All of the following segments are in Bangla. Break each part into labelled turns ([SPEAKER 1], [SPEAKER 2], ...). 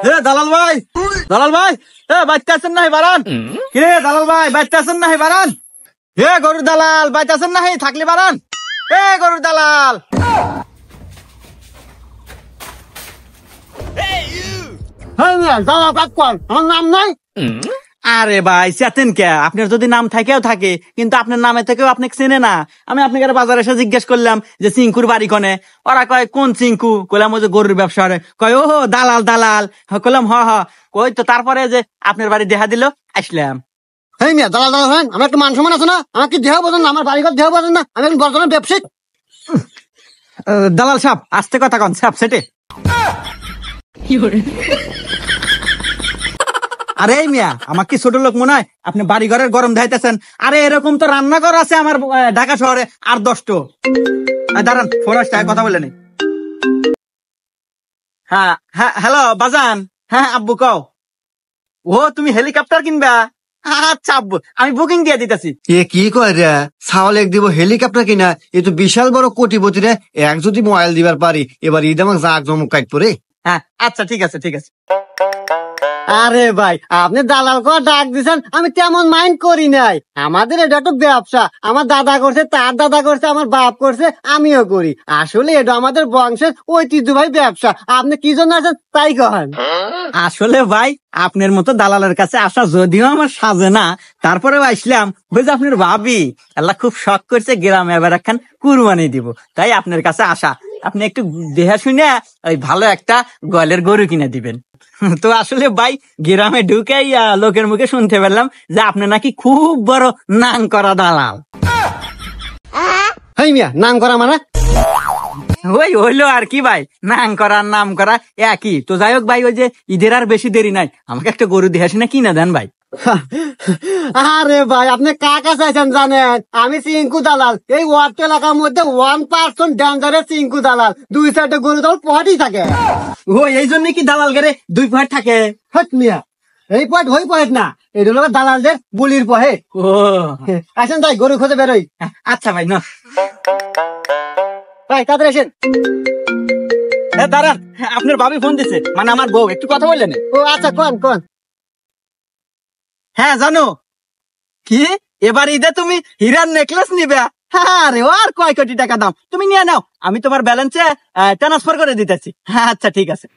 [SPEAKER 1] দালাল ভাই, দালাল ভাই, বাচ্চা আছেন নাহি বারান? কিরে দালাল ভাই, বাচ্চা আছেন নাহি বারান? গরুর দালাল, বাচ্চা আছেন নাহি? থাকলে বারান। গরুর দালাল।
[SPEAKER 2] আমার নাম নাই।
[SPEAKER 1] আরে ভাই চেতেন কে? আপনার যদি নাম থাকেও থাকে, কিন্তু আপনার নামে থেকেও আপনাকে চেনে না। আমি আপনাকে বাজারে এসে জিজ্ঞেস করলাম যে চিঙ্কুর বাড়ি কনে। ওরা কয় কোন চিঙ্কু? কইলাম ওই যে গরুর ব্যবসা করে। কয় ও দালাল দালাল। কইলাম হ হ। কই তো তারপরে যে আপনার বাড়ি দেখা দিল, আসলাম।
[SPEAKER 2] এই মিয়া দালাল দালাল হয়, আমার একটু মান সম্মান আছে না? আমার কি দেহ বোঝেন না? আমার বাড়িঘর দেহ বোঝেন না? আমি এখন বর্তমানে ব্যবসায়িক।
[SPEAKER 1] দালাল সাহেব আস্তে কথা কন, সাহেব সেটে। আরে মিয়া, আমার কি ছোট লোক মনে হয়? আপনি বাড়ি ঘরের গরম ধাইতেছেন। আরে এরকম তো রান্নাঘর আছে আমার ঢাকা শহরে আর 10টো। দাঁড়ান, ফোন আসছে, কথা বলে নেই। হ্যাঁ হ্যাঁ, হ্যালো বাজান। হ্যাঁ আব্বু কও। ও তুমি হেলিকপ্টার কিনবা? আচ্ছা আব্বু, আমি বুকিং দিয়ে দিতেছি।
[SPEAKER 3] এ কি কয় রে? ছাওয়াল এক দিব হেলিকপ্টার কিনা? এ তো বিশাল বড় কোটিপতি রে। এক যদি মোবাইল দিবার পারি, এবার ঈদ আমাকে জাগ জমক কাট পরে।
[SPEAKER 1] হ্যাঁ আচ্ছা ঠিক আছে ঠিক আছে।
[SPEAKER 2] আরে ভাই, আপনি দালাল করে ডাক দিচ্ছেন, আমি তেমন মাইন্ড করি নাই। আমাদের এটা তো ব্যবসা। আমার দাদা করছে, তার দাদা করছে, আমার বাপ করছে, আমিও করি। আসলে এটা আমাদের বংশের ঐতিহ্যবাহী ব্যবসা। আপনি কি জন্য আছেন তাই কহেন।
[SPEAKER 1] আসলে ভাই আপনার মতো দালালের কাছে আসা যদিও আমার সাজে না, তারপরেও আসলাম। বুঝে আপনার ভাবি আল্লাহ খুব শখ করছে গ্রামে এবার একখান কুরবানি দিব, তাই আপনার কাছে আসা। আপনি একটু দেহা শুনে ওই ভালো একটা গোয়ালের গরু কিনে দিবেন। তো আসলে ভাই গ্রামে ঢুকেই লোকের মুখে শুনতে পেলাম যে আপনি নাকি খুব বড় নাম করা দালাল।
[SPEAKER 2] হেই মিয়া, নাম করা মানে?
[SPEAKER 1] ওই হইলো আর কি ভাই, নাম করা নাম করা একই তো। যাই হোক ভাই, ওই যে ঈদের আর বেশি দেরি নাই, আমাকে একটা গরু দেহা শুনে কিনে দেন ভাই।
[SPEAKER 2] আরে ভাই, আপনি কাকা চাইছেন জানেন? আমি চিঙ্কু দালাল। এই ওয়ার্ড এলাকার মধ্যে 1% ডেঞ্জারের চিঙ্কু দালাল। 2-4টা গরু দল পহাটি থাকে।
[SPEAKER 1] ও এই জন্য কি দালাল গেরে 2 পয়েন্ট থাকে?
[SPEAKER 2] হট মিয়া, এই পয়েন্ট ওই পয়েন্ট না, এটা হলো দালালদের বুলির পহে।
[SPEAKER 1] ও
[SPEAKER 2] আসেন তাই গরু খোঁজে বেরোই।
[SPEAKER 1] আচ্ছা ভাই, না
[SPEAKER 2] ভাই তাদের আসেন।
[SPEAKER 1] দাঁড়ান, আপনার ভাবি ফোন দিছে, মানে আমার বউ, একটু কথা বললেন।
[SPEAKER 2] ও আচ্ছা, কোন কোন।
[SPEAKER 1] হ্যাঁ জানো কি, এবার ঈদে তুমি হীরার নেকলেস নিবে? আরে ও আর কয় কোটি টাকা দাম, তুমি নিয়ে নাও, আমি তোমার ব্যালেন্সে ট্রান্সফার করে দিতেছি। হ্যাঁ আচ্ছা ঠিক আছে।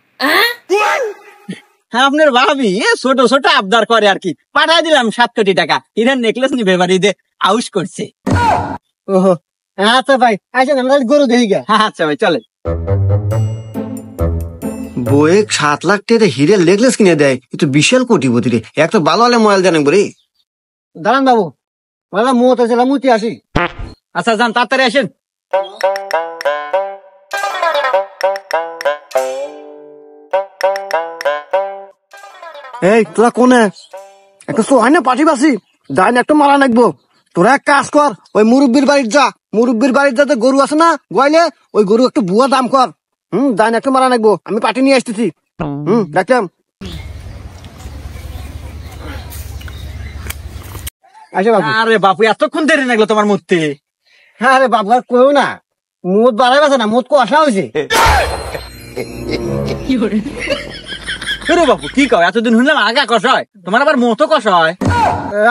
[SPEAKER 1] হ্যাঁ আপনার ভাবি ছোট ছোট আবদার করে আর কি, পাঠাই দিলাম 7 কোটি টাকা। হীরার নেকলেস নিবে এবার ঈদে, আউশ করছে।
[SPEAKER 2] ওহো আচ্ছা ভাই, আসেন আমরা গরু দেখি গা।
[SPEAKER 1] হ্যাঁ আচ্ছা ভাই চলে।
[SPEAKER 3] বয়ে 7 লাখ টাকা হিরের নেকলেস কিনে দেয়, এ তো বিশাল কোটিপতি রে। এক তো ভালো হলে মোবাইল জানেন বলে।
[SPEAKER 2] দাঁড়ান বাবু, বললাম মুহূর্তে ছিলাম, মুতি আসি।
[SPEAKER 1] আচ্ছা যান, তাড়াতাড়ি আসেন।
[SPEAKER 2] এই তোরা কোনে? একটা সোহাই না পাঠি বাসি, দাইন একটা মারা নাকবো। তোরা এক কাজ কর, ওই মুরব্বীর বাড়ির যা। মুরব্বীর বাড়ির যাতে গরু আছে না গোয়ালে, ওই গরু একটু বুয়া দাম কর। দাইন একটা মারা নাকবো, আমি পাঠি নিয়ে আসতেছি। দেখলাম আচ্ছা বাবু।
[SPEAKER 1] আরে বাপু, এতক্ষণ দেরি লাগলো তোমার মূর্তি?
[SPEAKER 2] হ্যাঁ রে বাবু, আর কেউ না, মুদ বাড়াই বাসে না, মুদ কষা হয়েছে।
[SPEAKER 1] বাপু কি কও, এতদিন শুনলাম আগা কষা হয়, তোমার আবার মতো কষা হয়?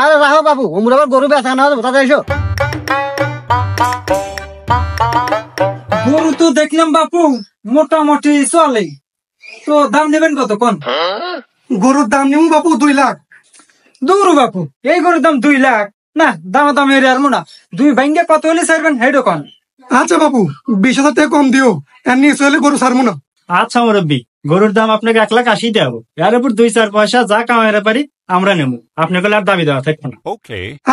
[SPEAKER 2] আরে রাখো বাবু, ওমর আবার গরু বেচা না হবে, তাতে এসো।
[SPEAKER 4] গরু তো দেখলাম বাপু মোটামুটি চলে, তো দাম নেবেন কত কোন?
[SPEAKER 2] গরুর দাম নিম বাবু 2 লাখ।
[SPEAKER 4] দূর বাপু, এই গরুর দাম 2 লাখ না, দাম দাম এর আর মোনা 2 ভাঙ্গে কত হলে ছাড়বেন হেডো কোন?
[SPEAKER 5] আচ্ছা বাবু, 20,000 টাকা কম দিও, এর নিয়ে চলে গরু ছাড়বো না।
[SPEAKER 6] আচ্ছা মুরব্বী, গরুর দাম আপনাকে 1,80,000 দেবো, এর উপর 2-4 পয়সা যা কামাইতে পারি আমরা নেবো, আপনাকে আর দাবি দেওয়া থাকবো না।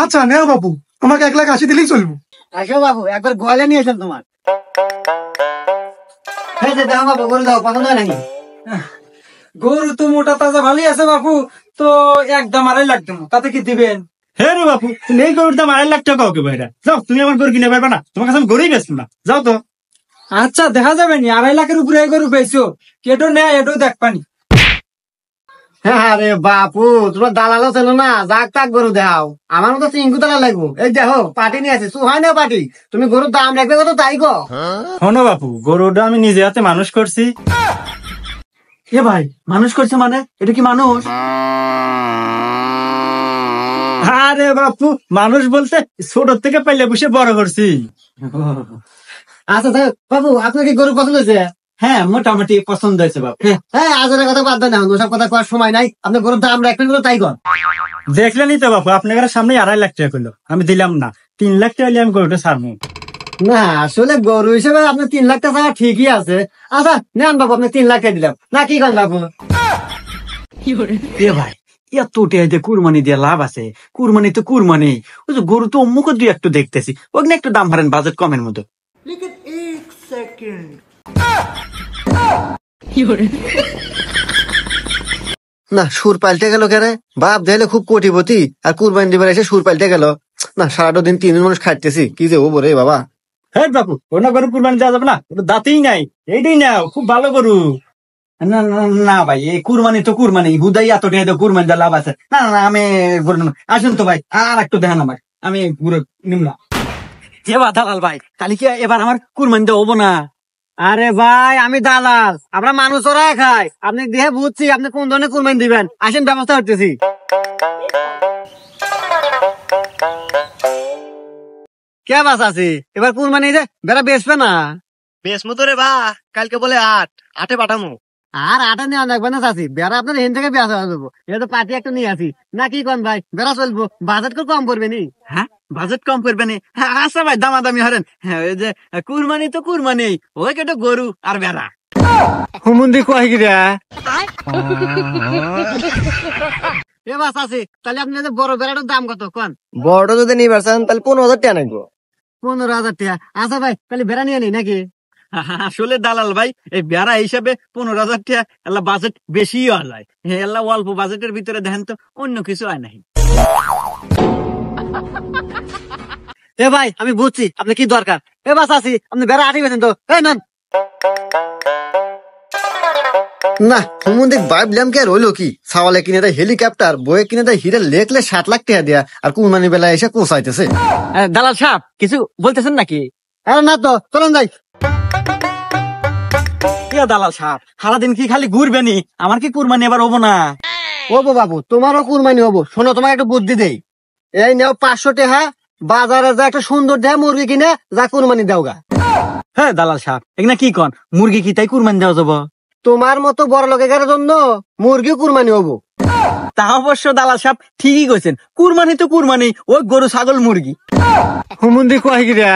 [SPEAKER 5] আচ্ছা নেও বাবু, আমাকে 1,80,000 দিলেই চলবো।
[SPEAKER 2] আসো বাবু, একবার গোয়ালে নিয়ে এসেন তোমার। দেখো বাবু, গরু দাও, পছন্দ হয় নাকি?
[SPEAKER 4] গরু তো মোটা তাজা ভালোই আছে বাপু, তো একদম 2.5 লাখ দেবো, তাতে কি দিবেন?
[SPEAKER 6] হে রে বাপু, তুমি এই গরুর দাম 2.5 লাখ টাকা ওকে ভাইরা, যাও তুমি আমার গরু কিনে পারবে না, তোমার কাছে আমি গরুই বেচবো না, যাও তো।
[SPEAKER 4] আচ্ছা দেখা যাবে নি, 2.5 লাখের উপরে এই গরু পেয়েছো, কেটো নেয় এটাও দেখ পানি।
[SPEAKER 2] হ্যাঁ রে বাপু, তোমার দালালও ছিল না, যাক তাক গরু দেখাও। আমার মতো চিঙ্কু দালাল লাগবো। এই দেখো পাটি নিয়ে আছে, সুহাই না পাটি, তুমি গরুর দাম রাখবে কত তাই গো।
[SPEAKER 6] শোনো বাপু, গরুটা আমি নিজে হাতে মানুষ করছি।
[SPEAKER 1] এ ভাই মানুষ করছে মানে এটা কি মানুষ?
[SPEAKER 6] আরে বাপু, মানুষ বলতে ছোট থেকে পাইলে বসে বড় করছি।
[SPEAKER 3] আচ্ছা বাবু, আপনার কি গরু পছন্দ হয়েছে?
[SPEAKER 1] হ্যাঁ মোটামুটি পছন্দ হয়েছে বাবু।
[SPEAKER 3] হ্যাঁ, আজের কথা বাদ দেন, ওসব কথা করার সময় নাই। আপনার গরুর দাম রাখবেন বলে তাই কর।
[SPEAKER 6] দেখলেনই তো বাপু, আপনার সামনে 2.5 লাখ টাকা করলো, আমি দিলাম না। 3 লাখ টাকা হলে আমি গরুটা ছাড়বো।
[SPEAKER 3] না, আসলে গরু হিসেবে আপনার 3 লাখ টাকা ঠিকই আছে। আচ্ছা নেন বাবু, আপনি 3 লাখ টাকা দিলাম না, কি করেন বাবু?
[SPEAKER 1] এ ভাই এত টেহাইতে কুরবানি দিয়ে লাভ আছে? কুরবানি তো কুরবানি, ওই যে গরু তো অম্মুখ দুই একটু দেখতেছি, ওখানে একটু দাম হারেন বাজেট কমের মতো।
[SPEAKER 3] না, সুর পাল্টে গেল কেন? বাপ দেখলে খুব কোটিপতি, আর কুরবানি দিবার এসে সুর পাল্টে গেল। না, সারাটা দিন 3 মানুষ খাইতেছি, কি যে ও বলে বাবা।
[SPEAKER 6] হ্যাঁ বাপু, ওনা গরু কুরবানি দেওয়া যাবে না, ওটা দাঁতেই নাই। এইটাই নাও, খুব ভালো গরু।
[SPEAKER 1] না না না ভাই, এই কুরবানি তো কুরবানি, হুদাই এত টেহাইতে কুরবানি দিয়ে লাভ আছে? না না না, আমি গরু নেব না। আসুন তো ভাই, আর একটু দেখেন আমাকে, আমি গরু নিম না। এবার দালাল ভাই, তাহলে কি এবার আমার কুরবানি দেওয়া হবো না?
[SPEAKER 3] আরে ভাই, আমি দালাল, আমরা মানুষ ওরাই খাই। আপনি দেখে বুঝছি আপনি কোন ধরনের কুরবানি দিবেন। আসেন, ব্যবস্থা করতেছি। কে বাস আছি এবার কুরবানি দে, বেড়া বেচবে না? বেশ মতো রে বা, কালকে বলে 8 পাঠামো। আর 8 নেওয়া লাগবে না চাষি, বেড়া আপনার এখান থেকে বেচা দেবো। এটা তো পার্টি একটা নিয়ে আসি না, কি কন ভাই? বেড়া চলবো, বাজেট করে কম পড়বে নি?
[SPEAKER 1] হ্যাঁ বাজেট কম করবে না? হ্যাঁ, আচ্ছা ভাই দামাদামি হরেন। হ্যাঁ, ওই যে কুরবানি তো কুরবানি, ওই কেটে গরু আর বেড়া।
[SPEAKER 3] হুমুন্দি কয় কি রে? এ বাস আছে, তাহলে আপনি যে বড় বেড়াটার দাম কত কন? বড় যদি নিয়ে পারছেন তাহলে 15,000 টাকা নাকবো। 15,000 টাকা? আচ্ছা ভাই, তাহলে বেড়া নিয়ে নি নাকি?
[SPEAKER 1] আসলে দালাল ভাই, এই বেড়া হিসাবে 15,000 টাকা এলা বাজেট বেশি হয়। এলা অল্প বাজেটের ভিতরে দেখেন তো অন্য কিছু হয় নাই।
[SPEAKER 3] এ ভাই, আমি বুঝছি আপনি কি দরকার। এ বাস আছি, আপনি বেড়া আটি বেছেন তো, এই নন। না, হুমুন্দি ভাবলাম কি আর হইলো কি, সাওয়ালে কিনে দেয় হেলিকপ্টার, বয়ে কিনে দেয় হিরে লেখলে 7 লাখ টাকা দেয়া, আর কুরবানি বেলা এসে কোসাইতেছে।
[SPEAKER 1] দালাল সাহেব কিছু বলতেছেন নাকি?
[SPEAKER 3] আরে না তো, চলুন যাই।
[SPEAKER 1] দালাল সাহেব সারাদিন কি খালি ঘুরবেনি? আমার কি কুরবানি এবার হবো না?
[SPEAKER 3] ও বাবু, তোমারও কুরবানি হবো। শোনো, তোমাকে একটা বুদ্ধি দেই। এই নেও 500 টাকা, বাজারে যা একটা সুন্দর দেহ মুরগি কিনে যা কুরবানি দাও গা।
[SPEAKER 1] হ্যাঁ দালাল সাহেব, এখানে কি কন, মুরগি কি তাই কুরবানি দেওয়া যাবো?
[SPEAKER 3] তোমার মতো বড় লোকের জন্য মুরগিও কুরবানি হবো।
[SPEAKER 1] তা অবশ্য দালাল সাহেব ঠিকই কইছেন, কুরবানি তো কুরবানি, ওই গরু ছাগল মুরগি।
[SPEAKER 3] হুমুন্দি কয় কি রে?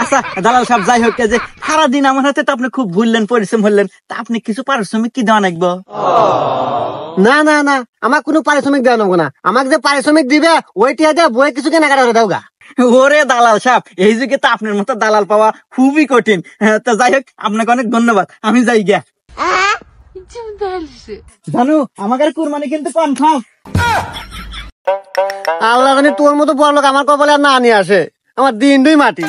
[SPEAKER 1] আচ্ছা দালাল সাহেব, যাই হোক, যে সারাদিন আমার হাতে তো আপনি খুব ঘুরলেন, পরিশ্রম হলেন, তা আপনি কিছু পারিশ্রমিক কি দেওয়া লাগবো?
[SPEAKER 3] না না না, আমার কোনো পারিশ্রমিক দেওয়া নেবো না। আমাকে যে পারিশ্রমিক দিবে ওইটা দিয়ে বই কিছু কেনাকাটা করে দাও গা।
[SPEAKER 1] ওরে দালাল সাহেব, এই যুগে তো আপনার মতো দালাল পাওয়া খুবই কঠিন। তো যাই হোক, আপনাকে অনেক ধন্যবাদ, আমি যাই গিয়া। জানো আমাদের কুরবানি কিন্তু কনফার্ম।
[SPEAKER 3] আল্লাহ জানি তোর মতো বড় লোক আমার কপালে আর না নিয়ে আসে, আমার দিন দুই মাটি।